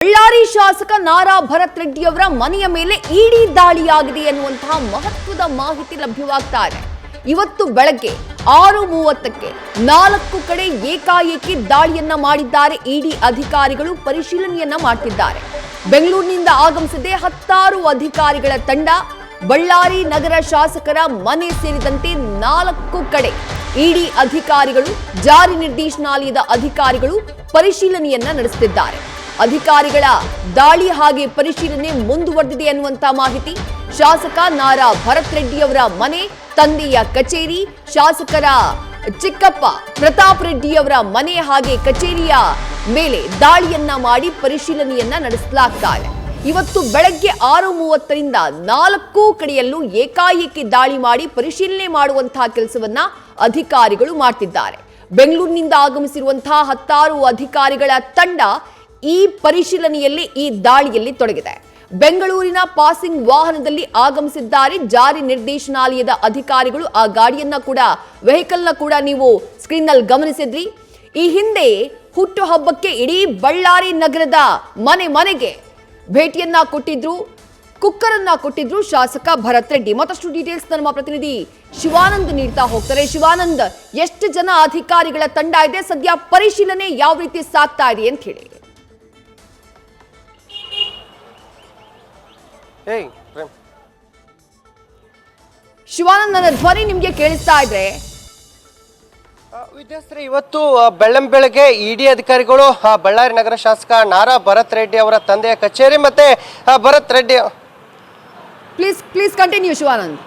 ಬಳ್ಳಾರಿ ಶಾಸಕ ನಾರಾ ಭರತ್ ರೆಡ್ಡಿ ಅವರ ಮನೆಯ ಮೇಲೆ ಇಡಿ ದಾಳಿಯಾಗಿದೆ ಎನ್ನುವಂತಹ ಮಹತ್ವದ ಮಾಹಿತಿ ಲಭ್ಯವಾಗ್ತಾ ಇದೆ. ಇವತ್ತು ಬೆಳಗ್ಗೆ 6:30ಕ್ಕೆ 4 ಕಡೆ ಏಕಾಏಕಿ ದಾಳಿಯನ್ನ ಮಾಡಿದ್ದಾರೆ. ಇಡಿ ಅಧಿಕಾರಿಗಳು ಪರಿಶೀಲನೆಯನ್ನ ಮಾಡ್ತಿದ್ದಾರೆ. ಬೆಂಗಳೂರಿನಿಂದ ಆಗಮಿಸಿದೆ 10 ಅಧಿಕಾರಿಗಳ ತಂಡ. ಬಳ್ಳಾರಿ ನಗರ ಶಾಸಕರ ಮನೆ ಸೇರಿದಂತೆ 4 ಕಡೆ ಇಡಿ ಅಧಿಕಾರಿಗಳು, ಜಾರಿ ನಿರ್ದೇಶನಾಲಯದ ಅಧಿಕಾರಿಗಳು ಪರಿಶೀಲನೆಯನ್ನ ನಡೆಸುತ್ತಿದ್ದಾರೆ. ಅಧಿಕಾರಿಗಳ ದಾಳಿ ಹಾಗೆ ಪರಿಶೀಲನೆ ಮುಂದುವರೆದಿದೆ ಎನ್ನುವಂತ ಮಾಹಿತಿ. ಶಾಸಕ ನಾರಾ ಭರತ್ ರೆಡ್ಡಿ ಅವರ ಮನೆ, ತಂದೆಯ ಕಚೇರಿ, ಶಾಸಕರ ಚಿಕ್ಕಪ್ಪ ಪ್ರತಾಪ್ ರೆಡ್ಡಿ ಅವರ ಮನೆ ಹಾಗೆ ಕಚೇರಿಯ ಮೇಲೆ ದಾಳಿಯನ್ನ ಮಾಡಿ ಪರಿಶೀಲನೆಯನ್ನ ನಡೆಸಲಾಗ್ತಾ ಇದೆ. ಇವತ್ತು ಬೆಳಗ್ಗೆ 6:30ರಿಂದ 4 ಕಡೆಯಲ್ಲೂ ಏಕಾಏಕಿ ದಾಳಿ ಮಾಡಿ ಪರಿಶೀಲನೆ ಮಾಡುವಂತಹ ಕೆಲಸವನ್ನ ಅಧಿಕಾರಿಗಳು ಮಾಡ್ತಿದ್ದಾರೆ. ಬೆಂಗಳೂರಿನಿಂದ ಆಗಮಿಸಿರುವಂತಹ 10 ಅಧಿಕಾರಿಗಳ ತಂಡ ಈ ಪರಿಶೀಲನೆಯಲ್ಲಿ, ಈ ದಾಳಿಯಲ್ಲಿ ತೊಡಗಿದೆ. ಬೆಂಗಳೂರಿನ ಪಾಸಿಂಗ್ ವಾಹನದಲ್ಲಿ ಆಗಮಿಸಿದ್ದಾರೆ ಜಾರಿ ನಿರ್ದೇಶನಾಲಯದ ಅಧಿಕಾರಿಗಳು. ಆ ಗಾಡಿಯನ್ನ ಕೂಡ, ವೆಹಿಕಲ್ನ ಕೂಡ ನೀವು ಸ್ಕ್ರೀನ್ ನಲ್ಲಿ ಗಮನಿಸಿದ್ರಿ. ಈ ಹಿಂದೆ ಹುಟ್ಟುಹಬ್ಬಕ್ಕೆ ಇಡೀ ಬಳ್ಳಾರಿ ನಗರದ ಮನೆಗೆ ಭೇಟಿಯನ್ನ ಕೊಟ್ಟಿದ್ರು, ಕುಕ್ಕರ್ ಅನ್ನ ಕೊಟ್ಟಿದ್ರು ಶಾಸಕ ಭರತ್ ರೆಡ್ಡಿ. ಮತ್ತಷ್ಟು ಡೀಟೇಲ್ಸ್ ನಮ್ಮ ಪ್ರತಿನಿಧಿ ಶಿವಾನಂದ್ ನೀಡ್ತಾ ಹೋಗ್ತಾರೆ. ಶಿವಾನಂದ್, ಎಷ್ಟು ಜನ ಅಧಿಕಾರಿಗಳ ತಂಡ ಇದೆ, ಸದ್ಯ ಪರಿಶೀಲನೆ ಯಾವ ರೀತಿ ಸಾಗ್ತಾ ಇದೆ ಅಂತ ಹೇಳಿ? ಶಿವಾನಂದ್, ನನ್ನ ಧ್ವನಿ ನಿಮ್ಗೆ ಕೇಳಿಸ್ತಾ ಇದ್ರೆ? ವಿದ್ಯಾಶ್ರೀ, ಇವತ್ತು ಬೆಳಗ್ಗೆ ಇಡಿ ಅಧಿಕಾರಿಗಳು ಬಳ್ಳಾರಿ ನಗರ ಶಾಸಕ ನಾರಾ ಭರತ್ ರೆಡ್ಡಿ ಅವರ ತಂದೆಯ ಕಚೇರಿ ಮತ್ತೆ ಭರತ್ ರೆಡ್ಡಿ ಪ್ಲೀಸ್ ಕಂಟಿನ್ಯೂ ಶಿವಾನಂದ್.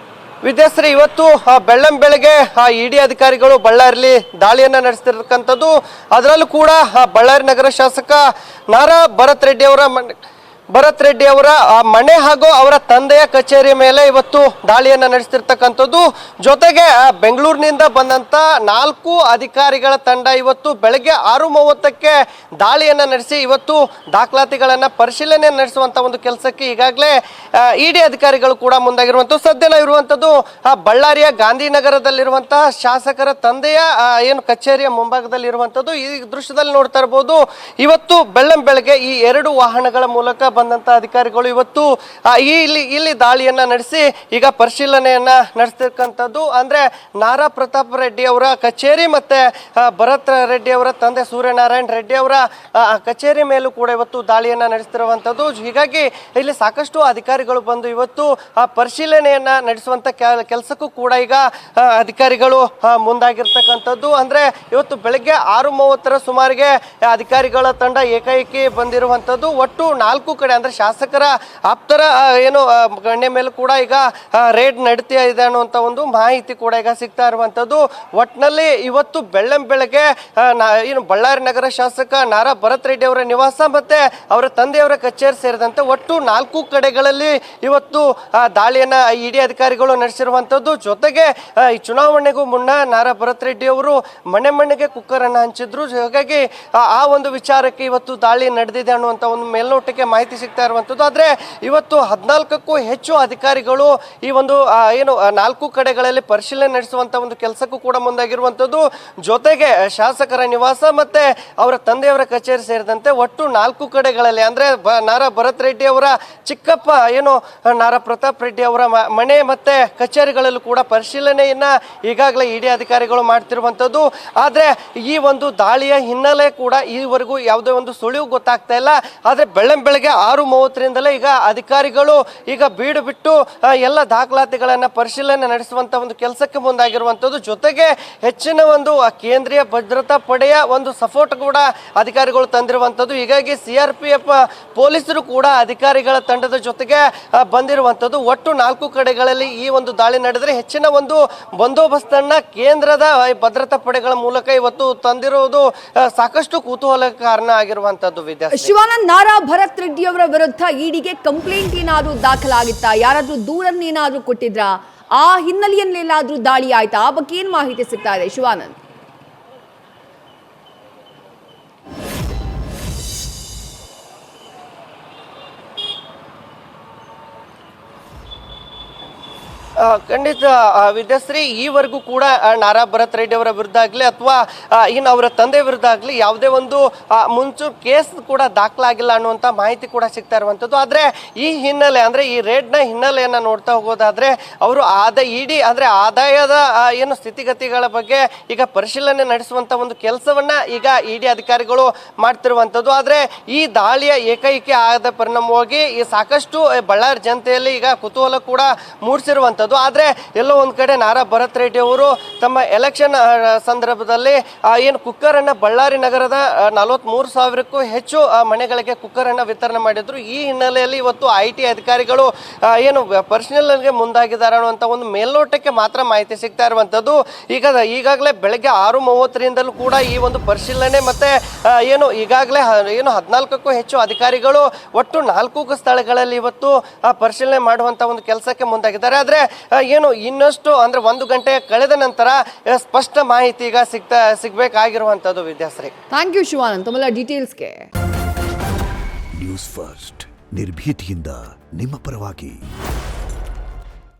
ವಿದ್ಯಾಶ್ರೀ, ಇವತ್ತು ಬೆಳಗ್ಗೆ ಇಡಿ ಅಧಿಕಾರಿಗಳು ಬಳ್ಳಾರಿಲಿ ದಾಳಿಯನ್ನ ನಡೆಸ್ತಿರ್ತಕ್ಕಂಥದ್ದು. ಅದರಲ್ಲೂ ಕೂಡ ಬಳ್ಳಾರಿ ನಗರ ಶಾಸಕ ನಾರಾ ಭರತ್ ರೆಡ್ಡಿ ಅವರ ಮನೆ ಹಾಗೂ ಅವರ ತಂದೆಯ ಕಚೇರಿ ಮೇಲೆ ಇವತ್ತು ದಾಳಿಯನ್ನ ನಡೆಸ್ತಿರ್ತಕ್ಕಂಥದ್ದು. ಜೊತೆಗೆ ಬೆಂಗಳೂರಿನಿಂದ ಬಂದಂತ 4 ಅಧಿಕಾರಿಗಳ ತಂಡ ಇವತ್ತು ಬೆಳಗ್ಗೆ 6:30ಕ್ಕೆ ದಾಳಿಯನ್ನ ನಡೆಸಿ ಇವತ್ತು ದಾಖಲಾತಿಗಳನ್ನ ಪರಿಶೀಲನೆ ನಡೆಸುವಂತ ಒಂದು ಕೆಲಸಕ್ಕೆ ಈಗಾಗಲೇ ಇಡಿ ಅಧಿಕಾರಿಗಳು ಕೂಡ ಮುಂದಾಗಿರುವಂಥದ್ದು. ಸದ್ಯ ನಾವು ಇರುವಂತದ್ದು ಬಳ್ಳಾರಿಯ ಗಾಂಧಿನಗರದಲ್ಲಿರುವಂತಹ ಶಾಸಕರ ತಂದೆಯ ಏನು ಕಚೇರಿಯ ಮುಂಭಾಗದಲ್ಲಿ ಇರುವಂತದ್ದು. ಈ ದೃಶ್ಯದಲ್ಲಿ ನೋಡ್ತಾ ಇರಬಹುದು, ಇವತ್ತು ಬೆಳಗ್ಗೆ ಈ 2 ವಾಹನಗಳ ಮೂಲಕ ಬಂದಂತ ಅಧಿಕಾರಿಗಳು ಇವತ್ತು ಇಲ್ಲಿ ದಾಳಿಯನ್ನ ನಡೆಸಿ ಈಗ ಪರಿಶೀಲನೆಯನ್ನ ನಡೆಸ್ತಕ್ಕಂಥದ್ದು. ಅಂದ್ರೆ ನಾರಾ ಪ್ರತಾಪ್ ರೆಡ್ಡಿ ಅವರ ಕಚೇರಿ ಮತ್ತೆ ಭರತ್ ರೆಡ್ಡಿ ಅವರ ತಂದೆ ಸೂರ್ಯನಾರಾಯಣ ರೆಡ್ಡಿ ಅವರ ಕಚೇರಿ ಮೇಲೂ ಕೂಡ ಇವತ್ತು ದಾಳಿಯನ್ನ ನಡೆಸ್ತಿರುವಂತದ್ದು. ಹೀಗಾಗಿ ಇಲ್ಲಿ ಸಾಕಷ್ಟು ಅಧಿಕಾರಿಗಳು ಬಂದು ಇವತ್ತು ಪರಿಶೀಲನೆಯನ್ನ ನಡೆಸುವಂತ ಕೆಲಸಕ್ಕೂ ಕೂಡ ಈಗ ಅಧಿಕಾರಿಗಳು ಮುಂದಾಗಿರ್ತಕ್ಕಂಥದ್ದು. ಅಂದ್ರೆ ಇವತ್ತು ಬೆಳಗ್ಗೆ 6:30 ಸುಮಾರಿಗೆ ಅಧಿಕಾರಿಗಳ ತಂಡ ಏಕಾಏಕಿ ಬಂದಿರುವಂತದ್ದು. ಒಟ್ಟು 4 ಕಡೆ ಅಂದ್ರೆ ಶಾಸಕರ ಆಪ್ತರ ಏನು ಗಣ್ಯ ಮೇಲೆ ಕೂಡ ಈಗ ರೇಡ್ ನಡೀತಾ ಇದೆ ಅನ್ನುವಂತ ಒಂದು ಮಾಹಿತಿ ಕೂಡ ಈಗ ಸಿಗ್ತಾ ಇರುವಂತದ್ದು. ಒಟ್ಟಿನಲ್ಲಿ ಇವತ್ತು ಬೆಳಗ್ಗೆ ಏನು ಬಳ್ಳಾರಿ ನಗರ ಶಾಸಕ ನಾರಾ ಭರತ್ ರೆಡ್ಡಿ ಅವರ ನಿವಾಸ ಮತ್ತೆ ಅವರ ತಂದೆಯವರ ಕಚೇರಿ ಸೇರಿದಂತೆ ಒಟ್ಟು 4 ಕಡೆಗಳಲ್ಲಿ ಇವತ್ತು ದಾಳಿಯನ್ನ ಇಡಿ ಅಧಿಕಾರಿಗಳು ನಡೆಸಿರುವಂತದ್ದು. ಜೊತೆಗೆ ಈ ಚುನಾವಣೆಗೂ ಮುನ್ನ ನಾರಾ ಭರತ್ ರೆಡ್ಡಿ ಅವರು ಮನೆಗೆ ಕುಕ್ಕರ್ ಅನ್ನ ಹಂಚಿದ್ರು. ಹಾಗಾಗಿ ಆ ಒಂದು ವಿಚಾರಕ್ಕೆ ಇವತ್ತು ದಾಳಿ ನಡೆದಿದೆ ಅನ್ನುವಂತ ಒಂದು ಮೇಲ್ನೋಟಕ್ಕೆ ಮಾಹಿತಿ ಸಿಗ್ತಾ ಇರುವಂತದ್ದು. ಆದ್ರೆ ಇವತ್ತು 14ಕ್ಕೂ ಹೆಚ್ಚು ಅಧಿಕಾರಿಗಳು ಈ ಒಂದು ಏನು 4 ಕಡೆಗಳಲ್ಲಿ ಪರಿಶೀಲನೆ ನಡೆಸುವಂತ ಒಂದು ಕೆಲಸಕ್ಕೂ ಕೂಡ ಮುಂದಾಗಿರುವಂತದ್ದು. ಜೊತೆಗೆ ಶಾಸಕರ ನಿವಾಸ ಮತ್ತೆ ಅವರ ತಂದೆಯವರ ಕಚೇರಿ ಸೇರಿದಂತೆ ಒಟ್ಟು 4 ಕಡೆಗಳಲ್ಲಿ ಅಂದ್ರೆ ನಾರಾ ಭರತ್ ರೆಡ್ಡಿ ಅವರ ಚಿಕ್ಕಪ್ಪ ಏನು ನಾರಾ ಪ್ರತಾಪ್ ರೆಡ್ಡಿ ಅವರ ಮನೆ ಮತ್ತೆ ಕಚೇರಿಗಳಲ್ಲೂ ಕೂಡ ಪರಿಶೀಲನೆಯನ್ನ ಈಗಾಗಲೇ ಇಡಿ ಅಧಿಕಾರಿಗಳು ಮಾಡ್ತಿರುವಂತದ್ದು. ಆದ್ರೆ ಈ ಒಂದು ದಾಳಿಯ ಹಿನ್ನೆಲೆ ಕೂಡ ಈವರೆಗೂ ಯಾವುದೇ ಒಂದು ಸುಳಿವು ಗೊತ್ತಾಗ್ತಾ ಇಲ್ಲ. ಆದ್ರೆ ಬೆಳಗ್ಗೆ 6:30ರಿಂದಲೇ ಈಗ ಅಧಿಕಾರಿಗಳು ಈಗ ಬೀಡು ಬಿಟ್ಟು ಎಲ್ಲ ದಾಖಲಾತಿಗಳನ್ನ ಪರಿಶೀಲನೆ ನಡೆಸುವಂತ ಒಂದು ಕೆಲಸಕ್ಕೆ ಮುಂದಾಗಿರುವಂತದ್ದು. ಜೊತೆಗೆ ಹೆಚ್ಚಿನ ಒಂದು ಕೇಂದ್ರೀಯ ಭದ್ರತಾ ಪಡೆಯ ಒಂದು ಸಪೋರ್ಟ್ ಕೂಡ ಅಧಿಕಾರಿಗಳು ತಂದಿರುವಂತದ್ದು. ಹೀಗಾಗಿ CRPF ಪೊಲೀಸರು ಕೂಡ ಅಧಿಕಾರಿಗಳ ತಂಡದ ಜೊತೆಗೆ ಬಂದಿರುವಂತದ್ದು. ಒಟ್ಟು 4 ಕಡೆಗಳಲ್ಲಿ ಈ ಒಂದು ದಾಳಿ ನಡೆದರೆ ಹೆಚ್ಚಿನ ಒಂದು ಬಂದೋಬಸ್ತನ್ನ ಕೇಂದ್ರದ ಭದ್ರತಾ ಪಡೆಗಳ ಮೂಲಕ ಇವತ್ತು ತಂದಿರುವುದು ಸಾಕಷ್ಟು ಕುತೂಹಲಕ್ಕೆ ಕಾರಣ ಆಗಿರುವಂತದ್ದು. ಶಿವಾನಂದ್, ನಾರಾ ಭರತ್ ರೆಡ್ಡಿ ಅವರ ವಿರುದ್ಧ ಇಡಿಗೆ ಕಂಪ್ಲೇಂಟ್ ಏನಾದ್ರೂ ದಾಖಲಾಗಿತ್ತಾ? ಯಾರಾದ್ರೂ ದೂರನ್ನೇನಾದ್ರೂ ಕೊಟ್ಟಿದ್ರಾ? ಆ ಹಿನ್ನೆಲೆಯಲ್ಲೆಲ್ಲಾದ್ರೂ ದಾಳಿ ಆಯ್ತಾ? ಆ ಬಗ್ಗೆ ಏನ್ ಮಾಹಿತಿ ಸಿಗ್ತಾ ಇದೆ ಶಿವಾನಂದ್? ಖಂಡಿತ ವಿದ್ಯಾಶ್ರೀ, ಈವರೆಗೂ ಕೂಡ ನಾರಾ ಭರತ್ ರೆಡ್ಡಿ ಅವರ ವಿರುದ್ಧ ಆಗಲಿ ಅಥವಾ ಇನ್ನು ಅವರ ತಂದೆ ವಿರುದ್ಧ ಆಗಲಿ ಯಾವುದೇ ಒಂದು ಮುಂಚೂಣಿ ಕೇಸ್ ಕೂಡ ದಾಖಲಾಗಿಲ್ಲ ಅನ್ನುವಂಥ ಮಾಹಿತಿ ಕೂಡ ಸಿಗ್ತಾ ಇರುವಂಥದ್ದು. ಆದರೆ ಈ ಹಿನ್ನೆಲೆ ಅಂದರೆ ಈ ರೇಡ್ನ ಹಿನ್ನೆಲೆಯನ್ನು ನೋಡ್ತಾ ಹೋಗೋದಾದರೆ ಅವರು ಇಡಿ ಅಂದರೆ ಆದಾಯದ ಏನು ಸ್ಥಿತಿಗತಿಗಳ ಬಗ್ಗೆ ಈಗ ಪರಿಶೀಲನೆ ನಡೆಸುವಂಥ ಒಂದು ಕೆಲಸವನ್ನು ಈಗ ಇಡಿ ಅಧಿಕಾರಿಗಳು ಮಾಡ್ತಿರುವಂಥದ್ದು. ಆದರೆ ಈ ದಾಳಿಯ ಏಕೈಕಿ ಆದ ಪರಿಣಾಮವಾಗಿ ಈ ಸಾಕಷ್ಟು ಬಳ್ಳಾರಿ ಜನತೆಯಲ್ಲಿ ಈಗ ಕುತೂಹಲ ಕೂಡ ಮೂಡಿಸಿರುವಂಥದ್ದು. ಆದರೆ ಎಲ್ಲೋ ಒಂದು ಕಡೆ ನಾರಾ ಭರತ್ ರೆಡ್ಡಿ ಅವರು ತಮ್ಮ ಎಲೆಕ್ಷನ್ ಸಂದರ್ಭದಲ್ಲಿ ಏನು ಕುಕ್ಕರನ್ನು ಬಳ್ಳಾರಿ ನಗರದ 43,000ಕ್ಕೂ ಹೆಚ್ಚು ಮನೆಗಳಿಗೆ ಕುಕ್ಕರನ್ನು ವಿತರಣೆ ಮಾಡಿದ್ರು. ಈ ಹಿನ್ನೆಲೆಯಲ್ಲಿ ಇವತ್ತು IT ಅಧಿಕಾರಿಗಳು ಏನು ಪರಿಶೀಲನೆಗೆ ಮುಂದಾಗಿದ್ದಾರೆ ಅನ್ನುವಂಥ ಒಂದು ಮೇಲ್ನೋಟಕ್ಕೆ ಮಾತ್ರ ಮಾಹಿತಿ ಸಿಗ್ತಾ ಇರುವಂಥದ್ದು. ಈಗಾಗಲೇ ಬೆಳಗ್ಗೆ 6:30ರಿಂದಲೂ ಕೂಡ ಈ ಒಂದು ಪರಿಶೀಲನೆ ಮತ್ತೆ ಈಗಾಗಲೇ 14ಕ್ಕೂ ಹೆಚ್ಚು ಅಧಿಕಾರಿಗಳು ಒಟ್ಟು 4 ಸ್ಥಳಗಳಲ್ಲಿ ಇವತ್ತು ಪರಿಶೀಲನೆ ಮಾಡುವಂಥ ಒಂದು ಕೆಲಸಕ್ಕೆ ಮುಂದಾಗಿದ್ದಾರೆ. ಆದರೆ ಇನ್ನಷ್ಟು ಅಂದ್ರೆ 1 ಗಂಟೆ ಕಳೆದ ನಂತರ ಸ್ಪಷ್ಟ ಮಾಹಿತಿ ಈಗ ಸಿಗಬೇಕಾಗಿರುವಂಥದ್ದು ವಿದ್ಯಾಶ್ರೀ. ಥ್ಯಾಂಕ್ ಯು ಶಿವಾನಂದ್ ತಮ್ಮೆಲ್ಲ ಡೀಟೇಲ್ಸ್ಗೆ. ನ್ಯೂಸ್ ಫಸ್ಟ್ ನಿರ್ಭೀತಿಯಿಂದ ನಿಮ್ಮ ಪರವಾಗಿ.